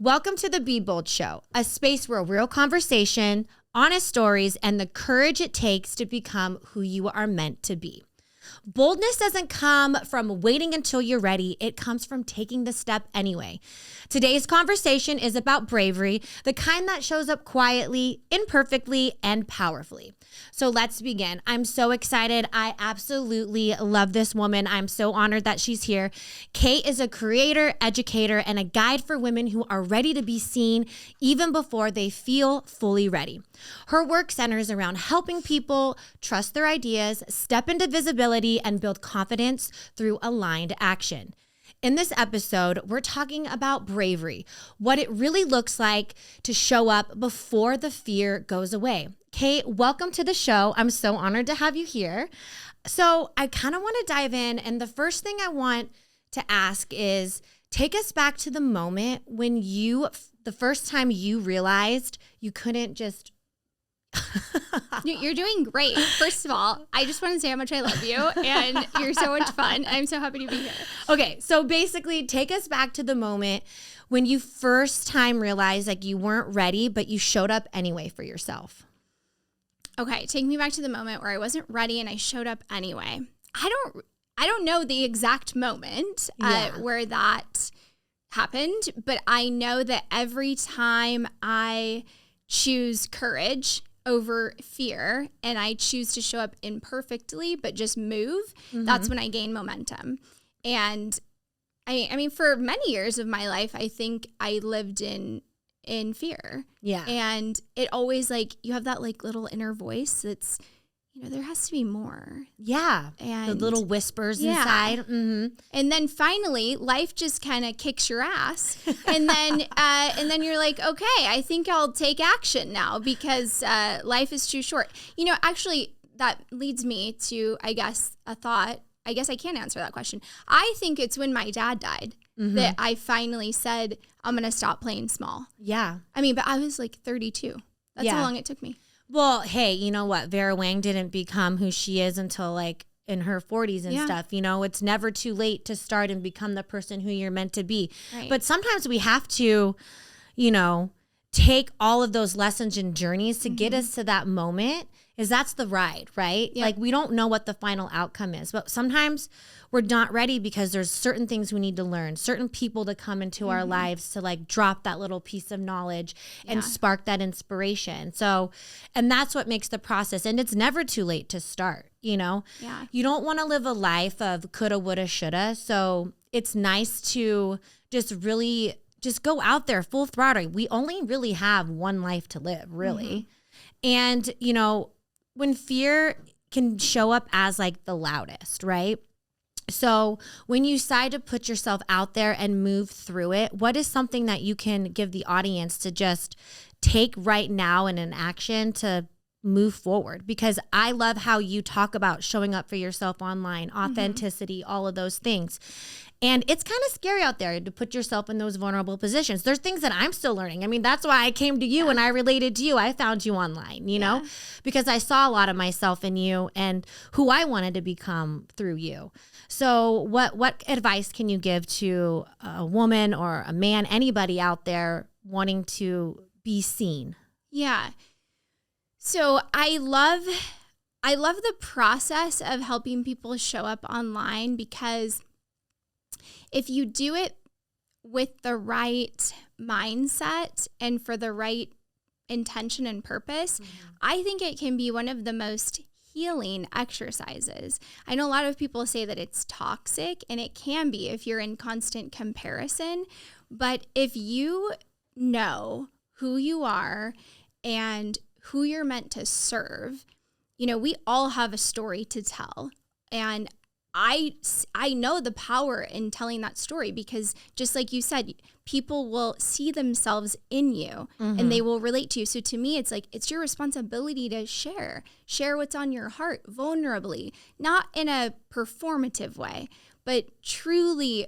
Welcome to the Be Bold Show, a space where real conversation, honest stories, and the courage it takes to become who you are meant to be. Boldness doesn't come from waiting until you're ready. It comes from taking the step anyway. Today's conversation is about bravery, the kind that shows up quietly, imperfectly, and powerfully. So let's begin. I'm so excited. I absolutely love this woman. I'm so honored that she's here. Kate is a creator, educator, and a guide for women who are ready to be seen even before they feel fully ready. Her work centers around helping people trust their ideas, step into visibility, and build confidence through aligned action. In this episode, we're talking about bravery, what it really looks like to show up before the fear goes away. Kate, welcome to the show. I'm so honored to have you here. So I kind of want to dive in, and the first thing I want to ask is, take us back to the moment when the first time you realized you couldn't just You're doing great. First of all, I just want to say how much I love you, and you're so much fun. I'm so happy to be here. Okay, so basically take us back to the moment when you first time realized like you weren't ready, but you showed up anyway for yourself. Okay, take me back to the moment where I wasn't ready and I showed up anyway. I don't know the exact moment where that happened, but I know that every time I choose courage over fear and I choose to show up imperfectly but just move, that's when I gain momentum. And I mean, for many years of my life, I think I lived in fear. Yeah. And it always, like, you have that like little inner voice that's, you know, there has to be more. Yeah. And the little whispers inside. Mm-hmm. And then finally, life just kind of kicks your ass. And then you're like, okay, I think I'll take action now because life is too short. You know, actually, that leads me to, I guess, a thought. I guess I can't answer that question. I think it's when my dad died that I finally said, I'm going to stop playing small. Yeah. I mean, but I was like 32. That's how long it took me. Well, hey, you know what? Vera Wang didn't become who she is until like in her 40s and stuff. You know, it's never too late to start and become the person who you're meant to be. Right. But sometimes we have to, you know, take all of those lessons and journeys to get us to that moment, is that's the ride, right? Yep. Like, we don't know what the final outcome is, but sometimes we're not ready because there's certain things we need to learn, certain people to come into our lives to like drop that little piece of knowledge and spark that inspiration. So, and that's what makes the process, and it's never too late to start, you know? Yeah. You don't want to live a life of coulda, woulda, shoulda. So it's nice to just really just go out there full throttle. We only really have one life to live, really. And, you know, when fear can show up as like the loudest, right? So when you decide to put yourself out there and move through it, what is something that you can give the audience to just take right now in an action to move forward? Because I love how you talk about showing up for yourself online, authenticity, all of those things. And it's kind of scary out there to put yourself in those vulnerable positions. There's things that I'm still learning. I mean, that's why I came to you and I related to you. I found you online, you know, because I saw a lot of myself in you and who I wanted to become through you. So what advice can you give to a woman or a man, anybody out there wanting to be seen? Yeah. So I love the process of helping people show up online, because if you do it with the right mindset and for the right intention and purpose, I think it can be one of the most healing exercises. I know a lot of people say that it's toxic, and it can be if you're in constant comparison. But if you know who you are and who you're meant to serve, you know, we all have a story to tell. And I know the power in telling that story, because just like you said, people will see themselves in you and they will relate to you. So to me, it's like, it's your responsibility to share what's on your heart vulnerably, not in a performative way, but truly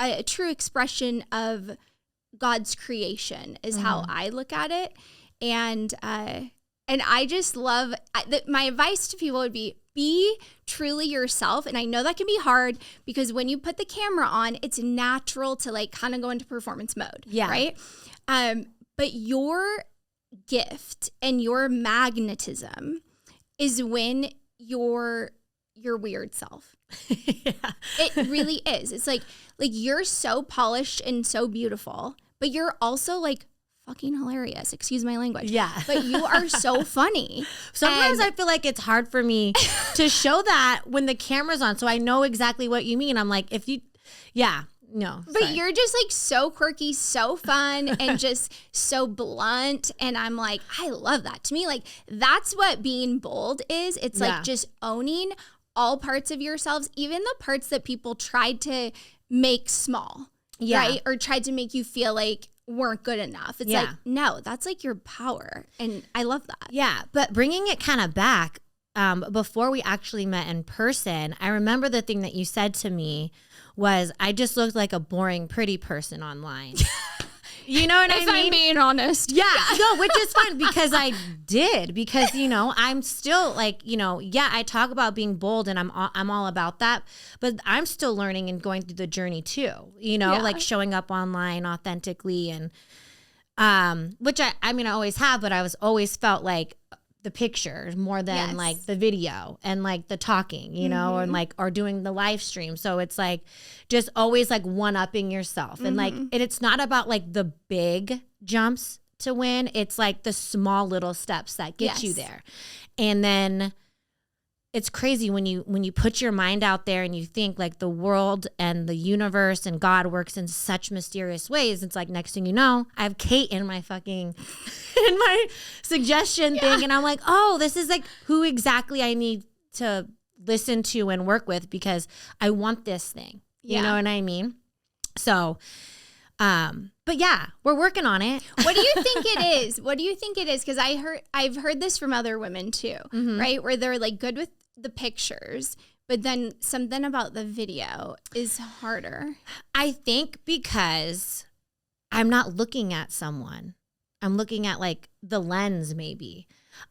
a true expression of God's creation is how I look at it. And And I just love, my advice to people would be truly yourself. And I know that can be hard because when you put the camera on, it's natural to like kind of go into performance mode. Yeah. Right. But your gift and your magnetism is when you're your weird self. Yeah. It really is. It's like you're so polished and so beautiful, but you're also like fucking hilarious. Excuse my language. Yeah. But you are so funny. Sometimes I feel like it's hard for me to show that when the camera's on. So I know exactly what you mean. I'm like, no. But sorry. you're just like so quirky, so fun, and just so blunt. And I'm like, I love that. To me, like that's what being bold is. It's like just owning all parts of yourselves, even the parts that people tried to make small, right? Or tried to make you feel like weren't good enough. It's like, no, that's like your power. And I love that. Yeah. But bringing it kind of back, before we actually met in person, I remember the thing that you said to me was I just looked like a boring, pretty person online. You know what I mean? If I'm being honest. Yeah. No, which is fine because I did. Because, I'm still like, I talk about being bold and I'm all about that. But I'm still learning and going through the journey too, like showing up online authentically and which I always have, but I was always felt like the picture more than like the video and like the talking, and like, or doing the live stream. So it's like just always like one-upping yourself. And like, and it's not about like the big jumps to win. It's like the small little steps that get you there. And then it's crazy when you put your mind out there and you think like the world and the universe and God works in such mysterious ways. It's like next thing you know, I have Kate in my in my suggestion thing. And I'm like, oh, this is like who exactly I need to listen to and work with because I want this thing. You know what I mean? So, but yeah, we're working on it. What do you think it is? What do you think it is? Because I've heard this from other women too, right? Where they're like good with the pictures, but then something about the video is harder. I think because I'm not looking at someone. I'm looking at like the lens maybe.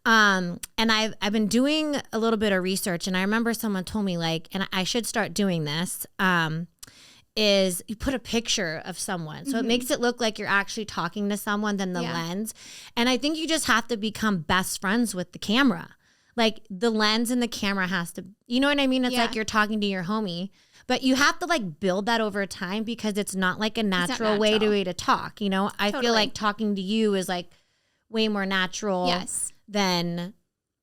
And I've been doing a little bit of research and I remember someone told me like, and I should start doing this, is you put a picture of someone. So it makes it look like you're actually talking to someone than the lens. And I think you just have to become best friends with the camera. Like the lens and the camera has to, you know what I mean? It's like you're talking to your homie, but you have to like build that over time because it's not like a natural way to talk. I feel like talking to you is like way more natural than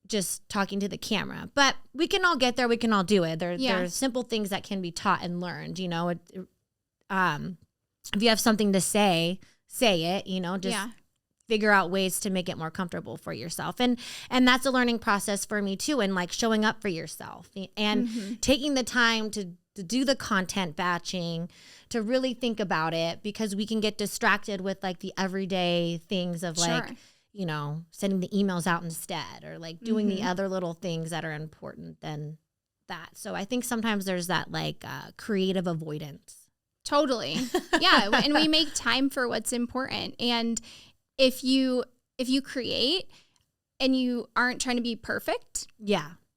just talking to the camera, but we can all get there. We can all do it. There's simple things that can be taught and learned, if you have something to say it, just figure out ways to make it more comfortable for yourself. And that's a learning process for me too. And like showing up for yourself and taking the time to do the content batching, to really think about it because we can get distracted with like the everyday things of like, sending the emails out instead or like doing the other little things that are important than that. So I think sometimes there's that like creative avoidance. Totally. Yeah. And we make time for what's important. And if you create and you aren't trying to be perfect,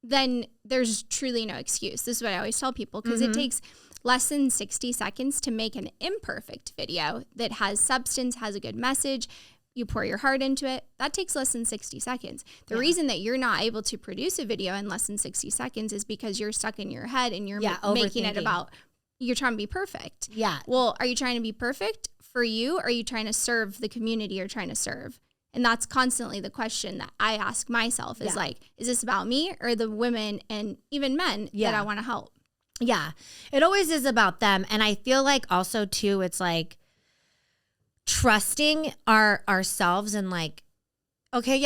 then there's truly no excuse. This is what I always tell people because it takes less than 60 seconds to make an imperfect video that has substance, has a good message. You pour your heart into it. That takes less than 60 seconds. The reason that you're not able to produce a video in less than 60 seconds is because you're stuck in your head and you're making it about, you're trying to be perfect. Yeah. Well, are you trying to be perfect for you? Or are you trying to serve the community you're trying to serve? And that's constantly the question that I ask myself is like, is this about me or the women and even men that I want to help? Yeah, it always is about them. And I feel like also too, it's like trusting ourselves and like, okay,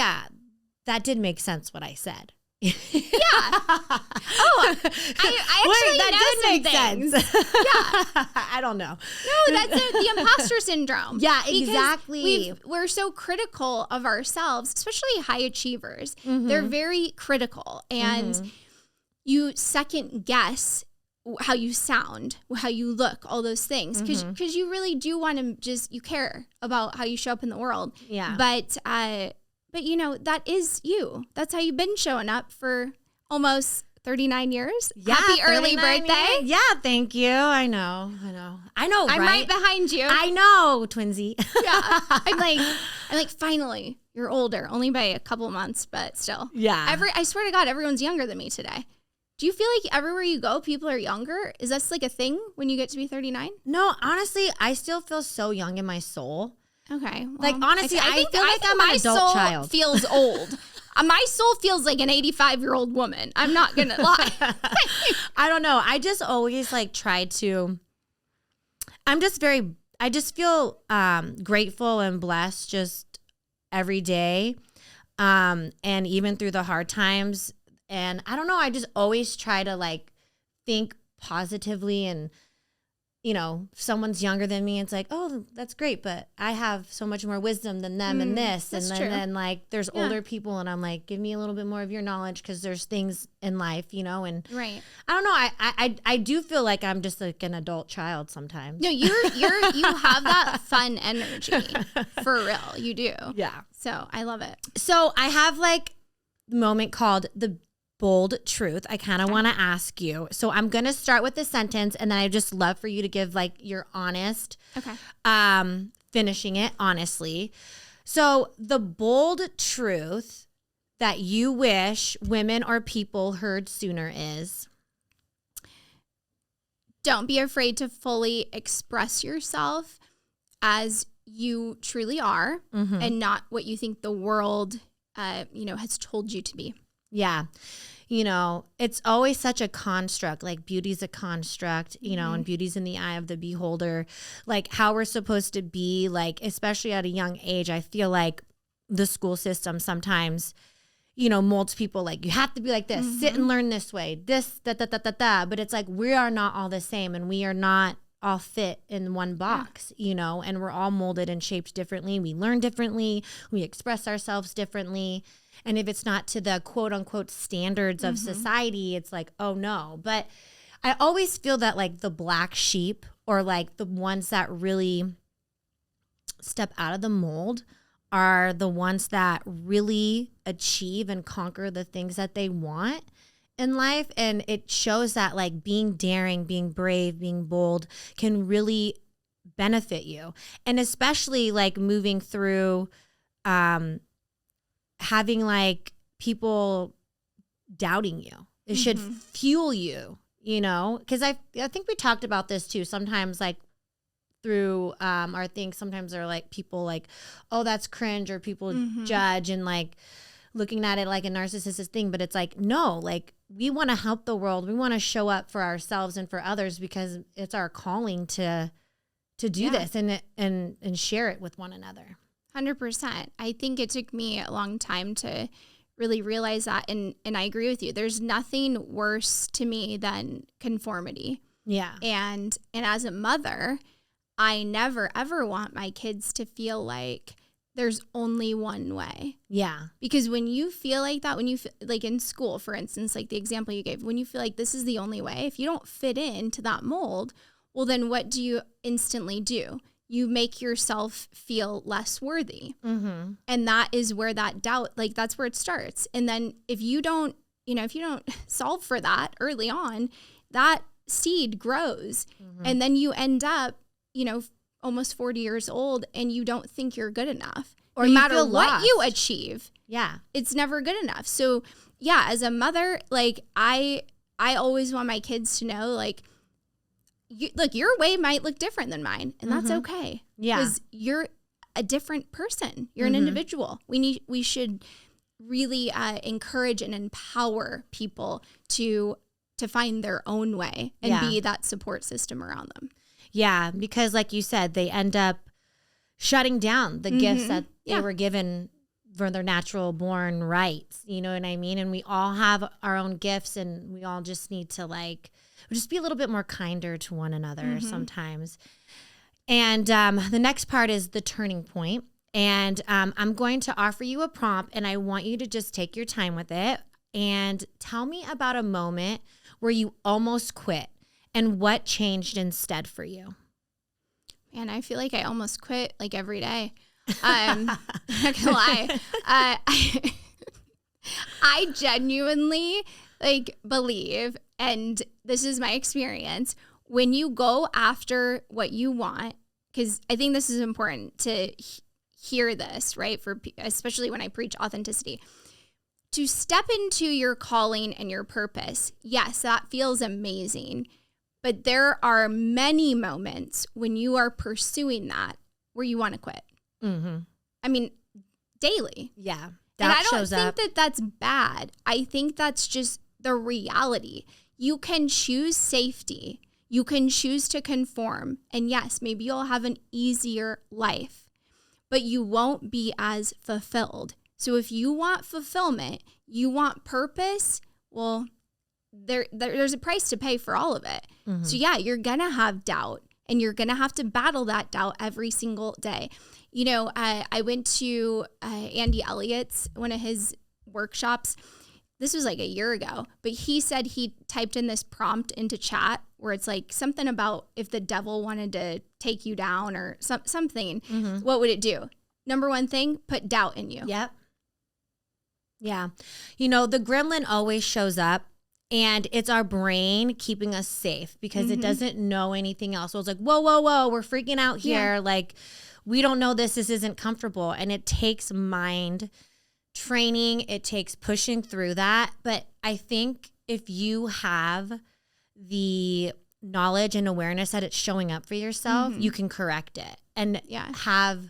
that did make sense what I said. I actually that did make sense. I don't know. No, that's the imposter syndrome. Yeah, exactly. We're so critical of ourselves, especially high achievers. They're very critical and you second guess how you sound, how you look, all those things. Because you really do want to you care about how you show up in the world. Yeah. But that is you. That's how you've been showing up for almost 39 years. Yeah, Happy early birthday. Years. Yeah, thank you. I know, right? I'm right behind you. I know, twinsy. Yeah. I'm like, finally, you're older, only by a couple months, but still. Yeah. I swear to God, everyone's younger than me today. Do you feel like everywhere you go, people are younger? Is that like a thing when you get to be 39? No, honestly, I still feel so young in my soul. Okay. Well, Like, honestly, I feel like I'm an adult soul child. Feels old. My soul feels like an 85-year-old woman. I'm not going to lie. I don't know. I just always like try to, I just feel grateful and blessed just every day. And even through the hard times. And I don't know, I just always try to like think positively, and if someone's younger than me, it's like, oh, that's great, but I have so much more wisdom than them in this. And then like there's older people, and I'm like, give me a little bit more of your knowledge, because there's things in life, and right. I don't know. I do feel like I'm just like an adult child sometimes. No, you have that fun energy for real. You do. Yeah. So I love it. So I have like a moment called the bold truth. I kind of want to ask you. So I'm going to start with the sentence, and then I just love for you to give like your honest, finishing it honestly. So the bold truth that you wish women or people heard sooner is, don't be afraid to fully express yourself as you truly are, and not what you think the world, has told you to be. Yeah. It's always such a construct, like beauty's a construct, and beauty's in the eye of the beholder, like how we're supposed to be, like, especially at a young age. I feel like the school system sometimes, molds people like, you have to be like this, sit and learn this way, this, but it's like, we are not all the same, and we are not all fit in one box, and we're all molded and shaped differently. We learn differently. We express ourselves differently. And if it's not to the quote unquote standards of society, it's like, oh no. But I always feel that like the black sheep, or like the ones that really step out of the mold, are the ones that really achieve and conquer the things that they want in life. And it shows that like being daring, being brave, being bold can really benefit you. And especially like moving through, having like people doubting you. It should fuel you, because I think we talked about this too. Sometimes like through our things, sometimes they're like people like, oh, that's cringe, or people judge and like looking at it like a narcissistic thing. But it's like, no, like we want to help the world. We want to show up for ourselves and for others, because it's our calling to do this and share it with one another. 100%. I think it took me a long time to really realize that. And I agree with you. There's nothing worse to me than conformity. Yeah. And as a mother, I never, ever want my kids to feel like there's only one way. Yeah. Because when you feel like that, when you feel, like in school, for instance, like the example you gave, when you feel like this is the only way, if you don't fit into that mold, well, then what do you instantly do? You make yourself feel less worthy. And that is where that doubt, like that's where it starts. And then if you don't solve for that early on, that seed grows. And then you end up, almost 40 years old, and you don't think you're good enough. Or no matter what you achieve. Yeah. It's never good enough. So yeah, as a mother, like I always want my kids to know, like, your way might look different than mine, and that's okay. Yeah. Because you're a different person. You're an individual. We should really encourage and empower people to find their own way and be that support system around them. Yeah, because like you said, they end up shutting down the gifts that they were given for their natural born rights. You know what I mean? And we all have our own gifts, and we all just need to like just be a little bit more kinder to one another sometimes. And the next part is the turning point. And I'm going to offer you a prompt, and I want you to just take your time with it and tell me about a moment where you almost quit and what changed instead for you. And I feel like I almost quit like every day. Not gonna lie. I genuinely believe, and this is my experience, when you go after what you want, because I think this is important to hear this, right? Especially when I preach authenticity, to step into your calling and your purpose. Yes, that feels amazing. But there are many moments when you are pursuing that where you want to quit. Mm-hmm. I mean, daily. Yeah. And I don't think that that's bad. I think that's just the reality. You can choose safety. You can choose to conform. And yes, maybe you'll have an easier life, but you won't be as fulfilled. So if you want fulfillment, you want purpose, well, there's a price to pay for all of it. Mm-hmm. So yeah, you're going to have doubt, and you're going to have to battle that doubt every single day. You know, I went to Andy Elliott's, one of his workshops. This was like a year ago, but he said he typed in this prompt into chat where it's like something about if the devil wanted to take you down or something, mm-hmm. what would it do? Number one thing, put doubt in you. Yep. Yeah. You know, the gremlin always shows up, and it's our brain keeping us safe because mm-hmm. it doesn't know anything else. So it's like, whoa, we're freaking out here. Yeah. Like, we don't know this isn't comfortable. And it takes mind training. It takes pushing through that. But I think if you have the knowledge and awareness that it's showing up for yourself, mm-hmm. you can correct it and have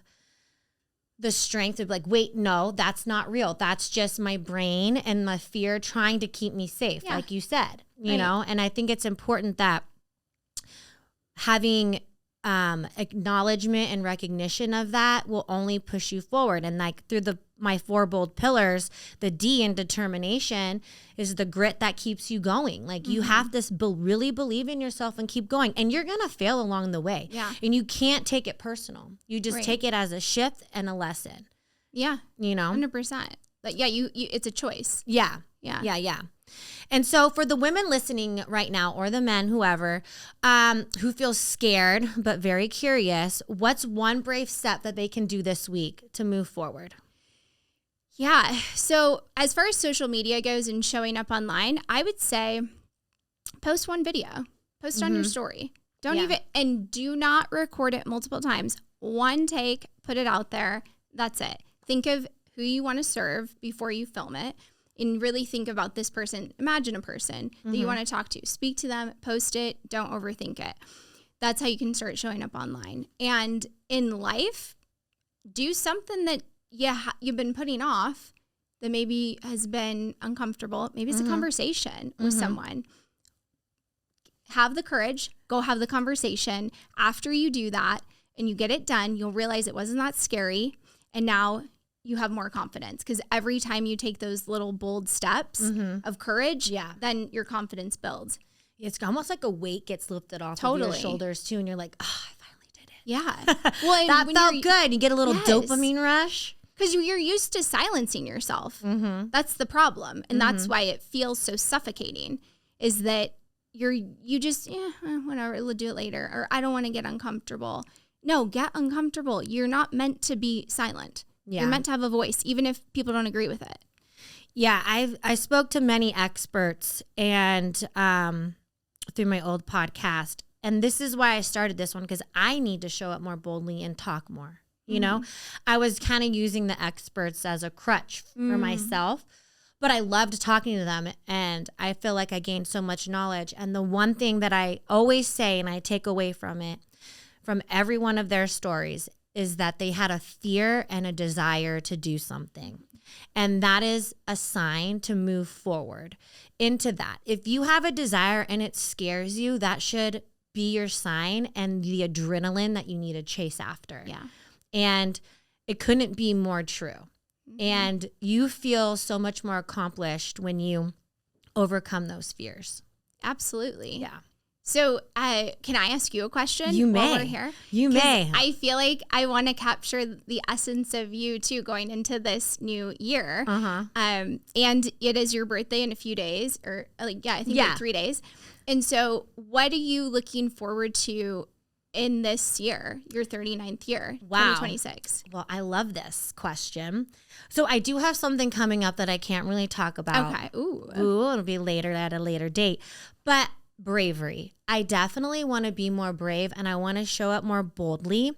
the strength of like, wait, no, that's not real. That's just my brain and my fear trying to keep me safe, like you said, you know? And I think it's important that having acknowledgement and recognition of that will only push you forward. And like through my 4 bold pillars, the D in determination is the grit that keeps you going. Like you mm-hmm. have to really believe in yourself and keep going, and you're going to fail along the way. Yeah. And you can't take it personal. You just take it as a shift and a lesson. Yeah. You know, 100%. But yeah, you it's a choice. Yeah. And so for the women listening right now, or the men, whoever, who feel scared but very curious, what's one brave step that they can do this week to move forward? Yeah. So as far as social media goes and showing up online, I would say post one video, post mm-hmm. on your story. And do not record it multiple times. One take, put it out there. That's it. Think of who you want to serve before you film it. And really think about this person. Imagine a person mm-hmm. that you want to talk to. Speak to them, post it, don't overthink it. That's how you can start showing up online. And in life, do something that you've been putting off that maybe has been uncomfortable. Maybe it's mm-hmm. a conversation with mm-hmm. someone. Have the courage, go have the conversation. After you do that and you get it done, you'll realize it wasn't that scary. And now you have more confidence, because every time you take those little bold steps mm-hmm. of courage, then your confidence builds. It's almost like a weight gets lifted off of your shoulders too, and you're like, oh, I finally did it. Yeah. Well, that felt good. You get a little dopamine rush. Because you're used to silencing yourself. Mm-hmm. That's the problem. And mm-hmm. that's why it feels so suffocating, is that you just, whatever, we'll do it later. Or I don't want to get uncomfortable. No, get uncomfortable. You're not meant to be silent. Yeah. You're meant to have a voice, even if people don't agree with it. Yeah, I spoke to many experts and through my old podcast. And this is why I started this one, because I need to show up more boldly and talk more. You mm-hmm. know, I was kind of using the experts as a crutch for myself, but I loved talking to them, and I feel like I gained so much knowledge. And the one thing that I always say, and I take away from it, from every one of their stories, is that they had a fear and a desire to do something. And that is a sign to move forward into that. If you have a desire and it scares you, that should be your sign and the adrenaline that you need to chase after. Yeah. And it couldn't be more true. Mm-hmm. And you feel so much more accomplished when you overcome those fears. Absolutely. Yeah. So can I ask you a question? You may. While we're here? You may. I feel like I want to capture the essence of you too going into this new year. Uh-huh. And it is your birthday in a few days, or I think like 3 days. And so what are you looking forward to in this year, your 39th year, Wow. 2026? Well, I love this question. So I do have something coming up that I can't really talk about. Okay. Ooh. It'll be later at a later date. But bravery. I definitely want to be more brave, and I want to show up more boldly.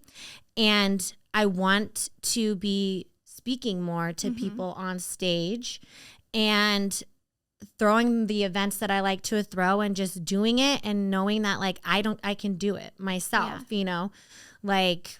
And I want to be speaking more to people on stage and throwing the events that I like to throw and just doing it and knowing that like I can do it myself, you know, like,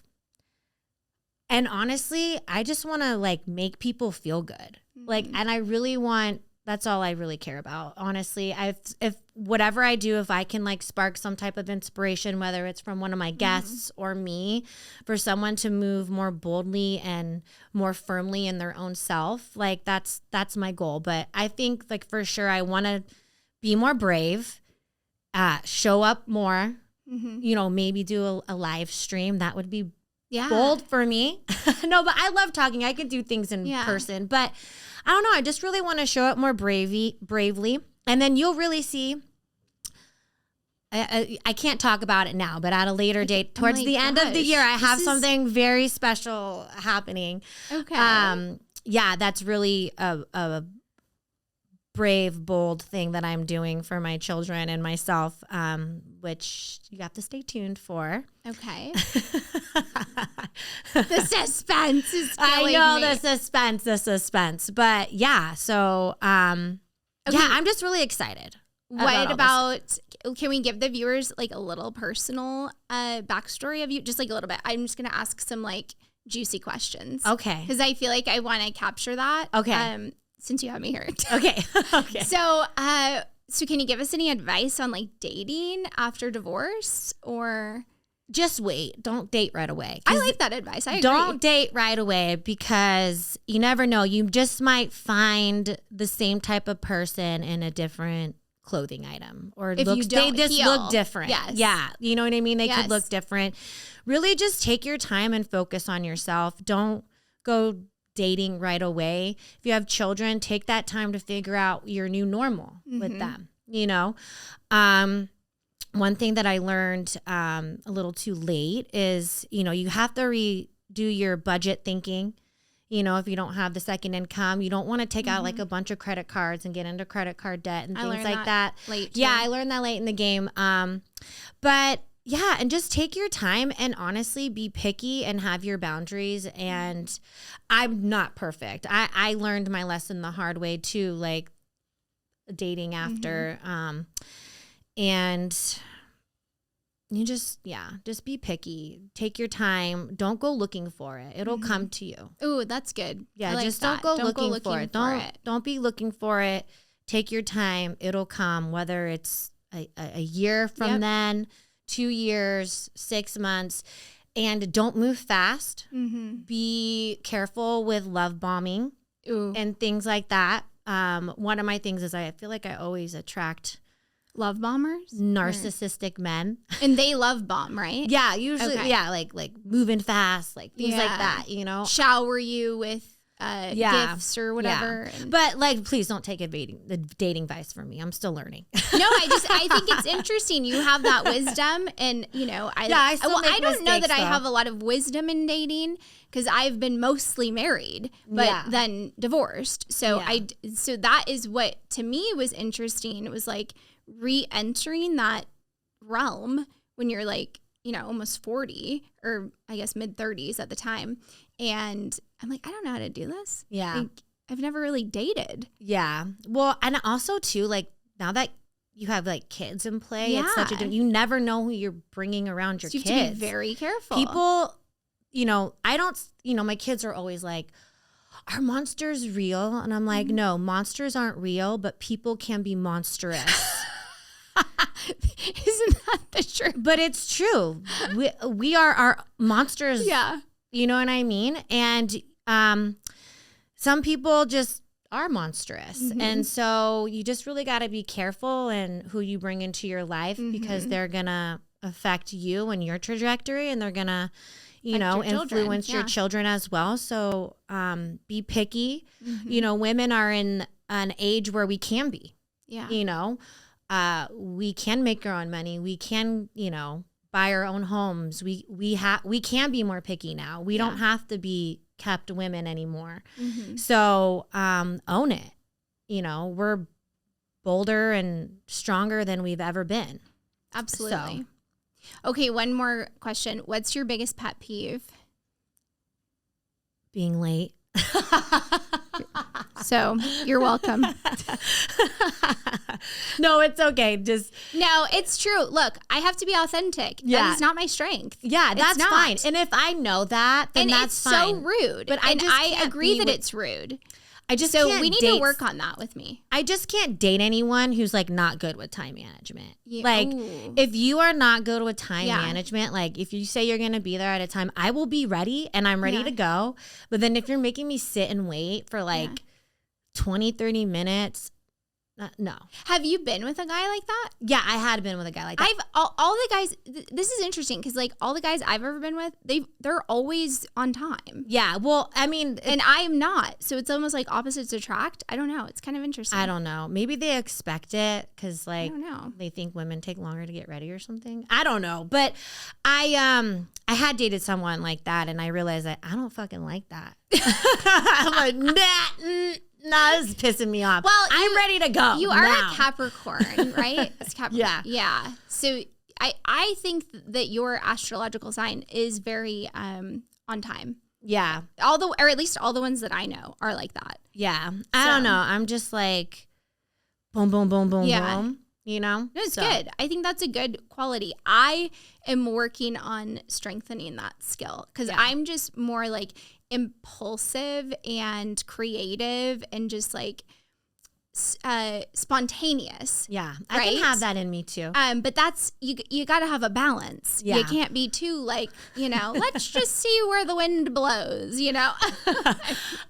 and honestly, I just want to like make people feel good. Like, and I really want, that's all I really care about. Honestly, if whatever I do, if I can like spark some type of inspiration, whether it's from one of my guests or me, for someone to move more boldly and more firmly in their own self, like that's my goal. But I think like for sure, I want to be more brave, show up more, you know, maybe do a live stream. That would be bold for me. No, but I love talking. I could do things in person, but I don't know. I just really want to show up more bravely. And then you'll really see, I can't talk about it now, but at a later date, towards the end of the year, I have something very special happening. Okay. Yeah, that's really a brave, bold thing that I'm doing for my children and myself, which you have to stay tuned for. Okay. The suspense is killing me. I know the suspense. But yeah, so yeah, I'm just really excited. What about, can we give the viewers like a little personal backstory of you? Just like a little bit. I'm just going to ask some like juicy questions. Okay. Because I feel like I want to capture that. Okay. Since you have me here. Okay. Okay. So can you give us any advice on like dating after divorce, or just wait? Don't date right away. I like that advice. I agree. Don't date right away because you never know. You just might find the same type of person in a different clothing item, or if you don't they just heal. Look different. Yes. Yeah. You know what I mean? They could look different. Really just take your time and focus on yourself. Don't go dating right away. If you have children, take that time to figure out your new normal with them, you know? One thing that I learned a little too late is, you know, you have to redo your budget thinking. You know, if you don't have the second income, you don't want to take out like a bunch of credit cards and get into credit card debt and things like that. Late too. Yeah, I learned that late in the game. But yeah, and just take your time and honestly be picky and have your boundaries. And I'm not perfect. I learned my lesson the hard way too, like dating after. And you just be picky. Take your time. Don't go looking for it. It'll come to you. Ooh, that's good. Yeah, like just that. don't go looking for it. Don't be looking for it. Take your time. It'll come, whether it's a year from then, 2 years, 6 months. And don't move fast. Be careful with love bombing and things like that. One of my things is I feel like I always attract love bombers, narcissistic men, and they love bomb, right? Yeah, usually, like moving fast, like things like that. You know, shower you with gifts or whatever. Yeah. But like, please don't take the dating advice from me. I'm still learning. No, I think it's interesting. You have that wisdom, and you know, I don't know that I have a lot of wisdom in dating because I've been mostly married, but then divorced. So so that is what to me was interesting. It was like re-entering that realm when you're like, you know, almost 40 or I guess mid 30s at the time. And I'm like, I don't know how to do this. Yeah. Like, I've never really dated. Yeah. Well, and also too, like now that you have like kids in play, it's such you never know who you're bringing around your kids. You have to be very careful. People, you know, my kids are always like, are monsters real? And I'm like, no, monsters aren't real, but people can be monstrous. Isn't that the truth? But it's true. We are our monsters. Yeah. You know what I mean? And some people just are monstrous. And so you just really got to be careful in who you bring into your life because they're going to affect you and your trajectory, and they're going to, you know, influence your children as well. So be picky. You know, women are in an age where we can be. Yeah. You know, we can make our own money. We can, you know, buy our own homes. We can be more picky now. We don't have to be kept women anymore. Mm-hmm. So own it. You know, we're bolder and stronger than we've ever been. Absolutely. So. Okay, one more question. What's your biggest pet peeve? Being late. So you're welcome. No, it's okay. No, it's true. Look, I have to be authentic. Yeah. That is not my strength. Yeah, that's fine. And if I know that, then and that's it's fine. So rude. But I agree that it's rude. So we need to work on that with me. I just can't date anyone who's like not good with time management. Yeah. Like Ooh. if you are not good with time management, like if you say you're going to be there at a time, I will be ready and I'm ready to go. But then if you're making me sit and wait for like 20, 30 minutes, no. Have you been with a guy like that? Yeah, I had been with a guy like that. All the guys, this is interesting because like all the guys I've ever been with, they're always on time. Yeah, well, I mean. And I'm not. So it's almost like opposites attract. I don't know. It's kind of interesting. I don't know. Maybe they expect it because like I don't know. They think women take longer to get ready or something. I don't know. But I had dated someone like that and I realized that I don't fucking like that. I'm like, nah, this is pissing me off. Well, I'm ready to go. You are now. a Capricorn, right? It's Capricorn. Yeah. So I think that your astrological sign is very on time. Yeah. Or at least all the ones that I know are like that. Yeah. I don't know. I'm just like boom, boom, boom, boom, boom. You know? No, it's good. I think that's a good quality. I am working on strengthening that skill because I'm just more like impulsive and creative and just like spontaneous. Yeah, I can have that in me too. But that's you got to have a balance. Yeah. You can't be too like, let's just see where the wind blows,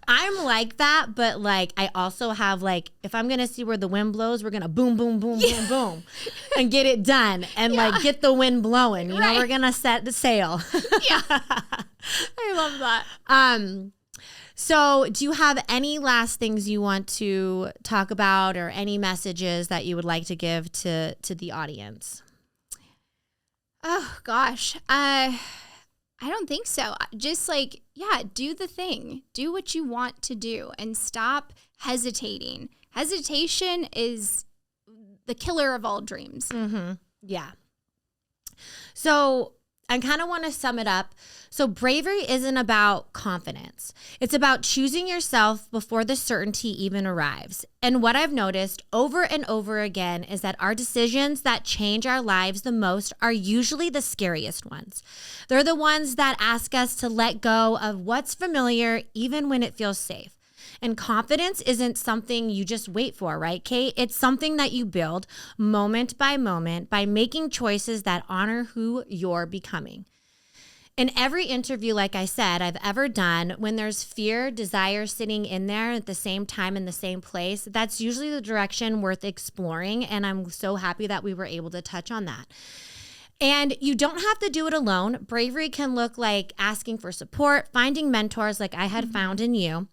I'm like that, but like I also have like if I'm going to see where the wind blows, we're going to boom boom boom boom boom and get it done and like get the wind blowing. You know, we're going to set the sail. Yeah. I love that. So do you have any last things you want to talk about or any messages that you would like to give to the audience? Oh, gosh. I don't think so. Just like, do the thing. Do what you want to do and stop hesitating. Hesitation is the killer of all dreams. Mm-hmm. Yeah. So I kind of want to sum it up. So bravery isn't about confidence. It's about choosing yourself before the certainty even arrives. And what I've noticed over and over again is that our decisions that change our lives the most are usually the scariest ones. They're the ones that ask us to let go of what's familiar, even when it feels safe. And confidence isn't something you just wait for, right, Kate? It's something that you build moment by moment by making choices that honor who you're becoming. In every interview, like I said, I've ever done, when there's fear, desire sitting in there at the same time in the same place, that's usually the direction worth exploring. And I'm so happy that we were able to touch on that. And you don't have to do it alone. Bravery can look like asking for support, finding mentors like I had found in you,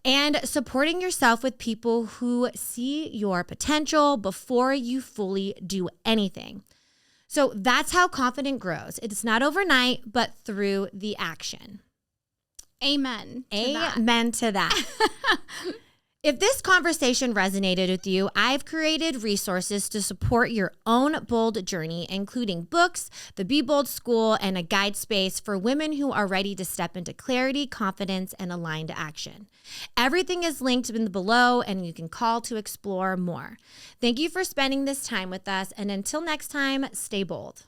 and supporting yourself with people who see your potential before you fully do anything. So that's how confidence grows. It's not overnight, but through the action. Amen. Amen to that. If this conversation resonated with you, I've created resources to support your own bold journey, including books, the Be Bold School, and a guide space for women who are ready to step into clarity, confidence, and aligned action. Everything is linked in the below, and you can call to explore more. Thank you for spending this time with us, and until next time, stay bold.